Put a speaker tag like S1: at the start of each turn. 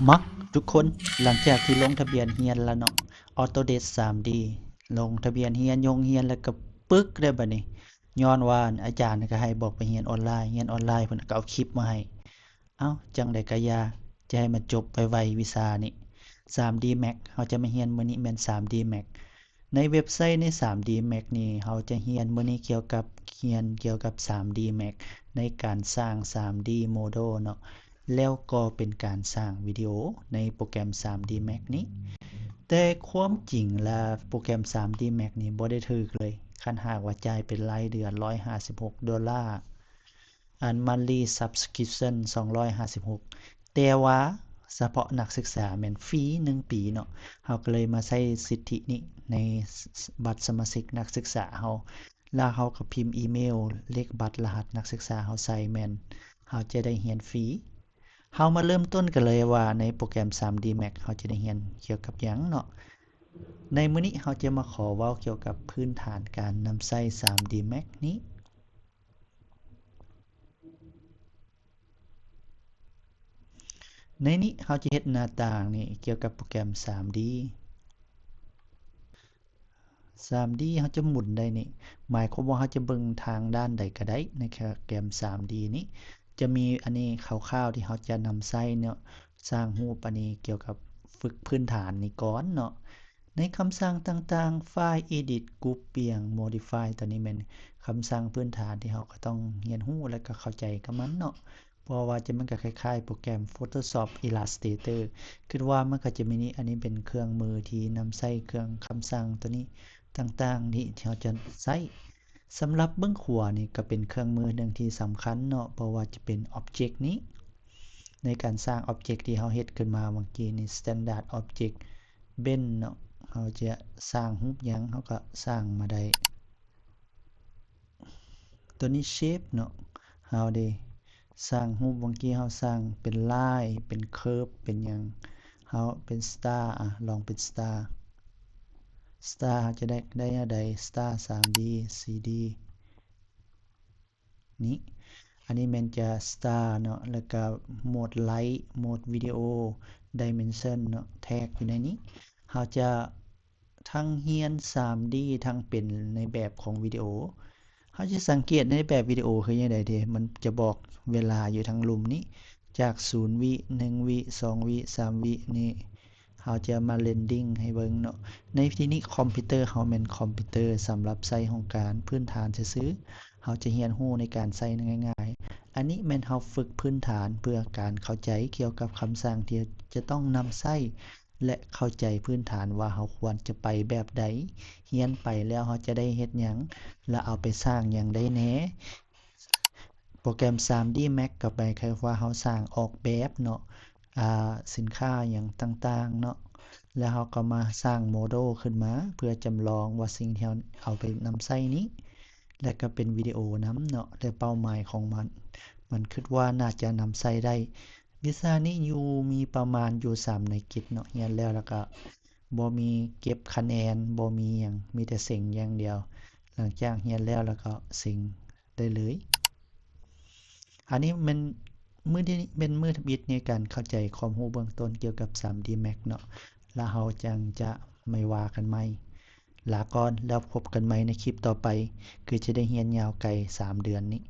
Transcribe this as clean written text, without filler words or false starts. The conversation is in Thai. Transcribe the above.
S1: มักทุกคนหลังจากที่ลงทะเบียนเรียนแล้วเนาะ Autodesk 3D ลงทะเบียนเรียนเรียนแล้วก็ปึกได้บัดนี้ย้อนว่าอาจารย์ก็ให้บอกไปเรียนออนไลน์เพิ่นก็เอาคลิปมาให้เอ้าจั่งใดก็อย่าจะให้มันจบไวๆวิชานี้ 3D Max เฮาจะมาเรียนมื้อนี้แม่น 3D Max ในเว็บไซต์ใน 3D Max นี่เฮาจะเรียนมื้อนี้เกี่ยวกับ3D Max ในการสร้าง 3D Model เนาะ แล้วก็เป็นการสร้างวิดีโอในโปรแกรม 3D Max นี้แต่ความจริงแล้วโปรแกรม 3D Max นี่บ่ได้ถูกเลยคันหากว่าจ่ายเป็นรายเดือน$156อัน Monthly Subscription 256แต่ว่าเฉพาะนักศึกษาแม่นฟรี1ปีเนาะเฮาก็เลยมาใช้สิทธินี้ในบัตรสมาชิกนักศึกษาเฮาแล้วเฮาก็พิมพ์อีเมลเลขบัตรรหัสนักศึกษาเฮาใส่แม่นเฮาจะได้เรียนฟรี เฮามาเริ่มต้นกันเลยว่าในโปรแกรม 3D Max เฮาจะได้เรียนเกี่ยวกับหยังเนาะในมื้อนี้เฮาจะมาขอเว้าเกี่ยวกับพื้นฐานการนำใช้ 3D Max นี้ในนี้เฮาจะเฮ็ดหน้าต่างนี่เกี่ยวกับโปรแกรม 3D 3D เฮาจะหมุนได้นี่หมายความว่าเฮาจะเบิ่งทางด้านใดก็ได้ในโปรแกรม 3D นี้จะมีอันนี้คร่าวๆที่เฮาจะนำใช้เนาะสร้างรูปอันนี้เกี่ยวกับฝึกพื้นฐานนี้ก่อนเนาะ ในคำสั่งต่างๆไฟล์ Edit Grouping Modify ตัวนี้แม่นคำสั่งพื้นฐานที่เราก็ต้องเรียนรู้และก็เข้าใจกับมันเนาะเพราะว่าจะมันก็คล้ายๆโปรแกรม Photoshop Illustrator คิดว่ามันก็จะมีนี้อันนี้เป็นเครื่องมือที่นำใช้เครื่องคำสั่งตัวนี้ต่างๆนี่ที่เราจะใช้สำหรับเบื้องขวานี่ก็เป็นเครื่องมือหนึ่งที่สำคัญเนาะเพราะว่าจะเป็น Object นี้ในการสร้าง Object ที่เราเฮ็ดขึ้นมาเมื่อกี้นี่ Standard Object Ben เนาะ เราจะสร้างรูปหยังเราก็สร้างมาได้ตัวนี้ shape เนาะเราได้สร้างรูปบางทีเราสร้างเป็นลายเป็น curve เป็นหยังเราเป็น star ลองเป็น star เราจะได้แนวใด star 3D 4D นี้อันนี้แม่นจะ star เนาะแล้วก็โหมด light โหมดวิดีโอ dimension เนาะแท็กอยู่ในนี้เราจะทั้งเรียน 3D ทั้งเป็นในแบบของวิดีโอเราจะสังเกตในแบบวิดีโอคือจังได๋เด้มันจะบอกเวลาอยู่ทางลุ่มนี้จาก0วิ1วิ2วิ3วินี่เราจะมา rendering ให้เบิ่งเนาะในที่นี้คอมพิวเตอร์เราแม่นคอมพิวเตอร์สำหรับใช้ของการพื้นฐานซื่อๆเราจะเรียนรู้ในการใช้ง่ายๆอันนี้แม่นเราฝึกพื้นฐานเพื่อการเข้าใจเกี่ยวกับคำสั่งที่จะต้องนำใช้และเข้าใจพื้นฐานว่าเราควรจะไปแบบใดเรียนไปแล้วเราจะได้เฮ็ดหยังและเอาไปสร้างหยังได้แหน่โปรแกรม 3D Max ก็หมายความว่าเราสร้างออกแบบเนาะสินค้าหยังต่างๆเนาะแล้วเราก็มาสร้างโมเดลขึ้นมาเพื่อจำลองว่าสิ่งที่เราเอาไปนำใช้นี้และก็เป็นวิดีโอนำเนาะและเป้าหมายของมันคิดว่าน่าจะนำใช้ได้วิชานี้อยู่มีประมาณอยู่3หน่วยกิตเนาะเรียนแล้วก็บ่มีเก็บคะแนนบ่มีหยังมีแต่เซ็งอย่างเดียวหลังจากเรียนแล้วก็เซ็งได้เลยอันนี้มันมื้อที่เป็นมื้อทำอิฐในการเข้าใจความรู้เบื้องต้นเกี่ยวกับ 3D Max เนาะแล้วเราจังจะไม่ว่ากันใหม่ลาก่อนแล้วพบกันใหม่ในคลิปต่อไปคือจะได้เรียนยาวไกล3เดือนนี้